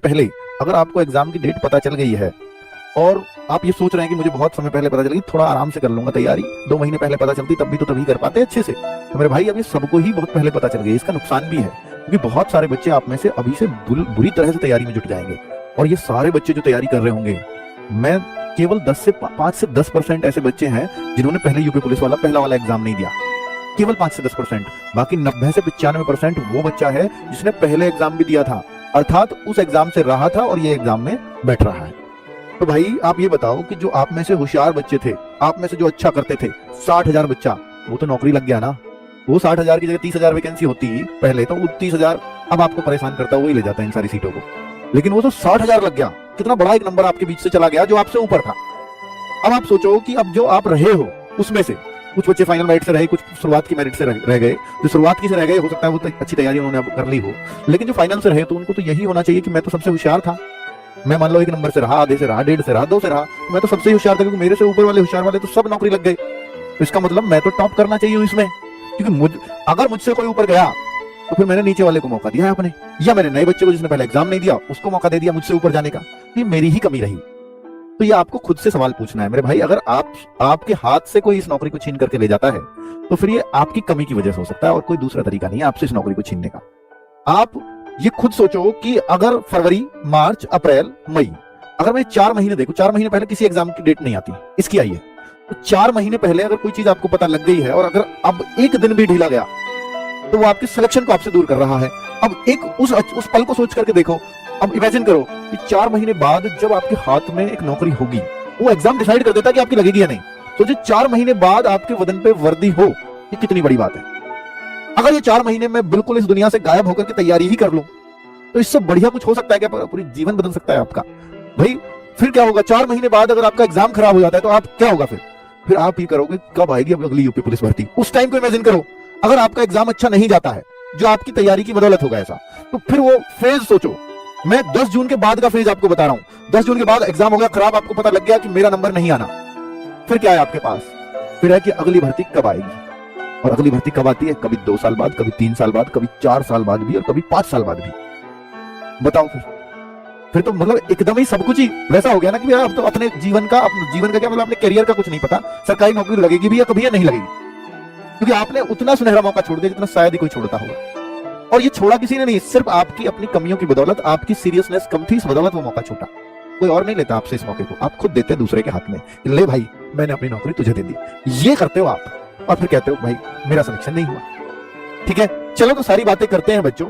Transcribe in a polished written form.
पहले अगर आपको एग्जाम की डेट पता चल गई है और आप ये सोच रहे हैं कि मुझे बहुत समय पहले पता चल गई, थोड़ा आराम से कर लूंगा तैयारी, 2 महीने पहले पता चलती तब भी तो तभी कर पाते अच्छे से, तो मेरे भाई अभी सबको ही बहुत पहले पता चल गई। इसका नुकसान भी है क्योंकि बहुत सारे बच्चे आप में से अभी से बुरी तरह से तैयारी में जुट जाएंगे। और ये सारे बच्चे जो तैयारी कर रहे होंगे, मैं केवल 5 से 10% ऐसे बच्चे हैं जिन्होंने पहले यूपी पुलिस वाला पहला वाला एग्जाम नहीं दिया, केवल 5 से 10%। बाकी 90 से 95% वो बच्चा है जिसने पहले एग्जाम भी दिया था, अर्थात उस एग्जाम से रहा था और ये एग्जाम में बैठ रहा है। तो भाई आप ये बताओ कि जो आप में से होशियार बच्चे थे, आप में से जो अच्छा करते थे, 60,000 बच्चा, वो तो नौकरी लग गया ना। वो 60,000 की जगह 30,000 वैकेंसी होती पहले, तो वो 30,000 अब आपको परेशान करता है, वही ले जाता है इन सारी सीटों को। लेकिन वो तो 60,000 लग गया, कितना बड़ा एक नंबर आपके बीच से चला गया जो आपसे ऊपर था। अब आप सोचो कि अब जो आप रहे हो उसमें से कुछ बच्चे फाइनल मेरिट से रहे, कुछ शुरुआत की मेरिट से रह गए। जो शुरुआत की से रह गए हो सकता है वो तो अच्छी तैयारी उन्होंने अब कर ली हो, लेकिन जो फाइनल से रहे तो उनको तो यही होना चाहिए कि मैं तो सबसे होशियार था। मैं मान लो 1 नंबर से रहा, आधे से रहा, 1.5 से रहा, 2 से रहा, तो मैं तो सबसे होशियार था क्योंकि मेरे से ऊपर वाले होशियार वाले तो सब नौकरी लग गए। तो इसका मतलब मैं तो टॉप करना चाहिए इसमें, क्योंकि अगर मुझसे कोई ऊपर गया तो फिर मैंने नीचे वाले को मौका दिया है आपने, या मैंने नए बच्चे को जिसने पहले एग्जाम नहीं दिया उसको मौका दे दिया मुझसे ऊपर जाने का। ये मेरी ही कमी रही। तो ये आपको खुद से सवाल पूछना है मेरे भाई। अगर आपके हाथ से कोई इस नौकरी को छीन करके ले जाता है तो फिर ये आपकी कमी की वजह से हो सकता है और कोई दूसरा तरीका नहीं है आपसे इस नौकरी को छीनने का। आप ये खुद सोचो कि अगर फरवरी, मार्च, अप्रैल, मई, अगर मैं 4 महीने देखूं, 4 महीने पहले किसी एग्जाम की डेट नहीं आती, इसकी आई है, तो 4 महीने पहले अगर कोई चीज आपको पता लग गई है और अगर अब एक दिन भी ढीला गया तो वो आपके सिलेक्शन को आपसे दूर कर रहा है। अब एक उस पल को सोच करके देखो। अब इमेजिन करो कि 4 महीने बाद जब आपके हाथ में एक नौकरी होगी, वो एग्जाम डिसाइड कर देता है कि आपकी लगेगी या नहीं। सोचिए 4 महीने बाद आपके वतन पे वर्दी हो, ये कितनी बड़ी बात है। अगर ये 4 महीने में बिल्कुल इस दुनिया से गायब होकर के तैयारी ही कर लूं तो इससे बढ़िया कुछ हो सकता है क्या? पूरी जीवन बदल सकता है आपका। भाई फिर क्या होगा? 4 महीने बाद अगर आपका एग्जाम खराब हो जाता है तो आप क्या होगा? फिर आप ये करोगे कब आएगी अब अगली यूपी पुलिस भर्ती। उस टाइम को इमेजिन करो, अगर आपका एग्जाम अच्छा नहीं जाता है जो आपकी तैयारी की बदौलत होगा ऐसा, तो फिर वो फेज सोचो। मैं 10 जून के बाद का फेज आपको बता रहा हूं। 10 जून के बाद एग्जाम हो गया खराब, आपको पता लग गया कि मेरा नंबर नहीं आना, फिर क्या है आपके पास? फिर है कि अगली भर्ती कब आएगी। और अगली भर्ती कब आती है? कभी 2 साल बाद, कभी 3 साल बाद, कभी 4 साल बाद भी और कभी 5 साल बाद भी। बताओ फिर तो मतलब एकदम ही सब कुछ ही वैसा हो गया ना कि अब तो अपने जीवन का क्या मतलब, अपने करियर का कुछ नहीं पता, सरकारी नौकरी लगेगी भी या कभी या नहीं लगेगी, क्योंकि आपने उतना सुनहरा मौका छोड़ दिया जितना शायद ही कोई छोड़ता होगा। और ये छोड़ा किसी ने नहीं, सिर्फ आपकी अपनी कमियों की बदौलत, आपकी सीरियसनेस कम थी, इस बदौलत वो मौका छोटा। कोई और नहीं लेता आपसे इस मौके को, आप खुद देते हैं दूसरे के हाथ में। ले भाई मैंने अपनी नौकरी तुझे दे दी, ये करते हो आप, और फिर कहते हो भाई मेरा सिलेक्शन नहीं हुआ। ठीक है, चलो तो सारी बातें करते हैं बच्चों।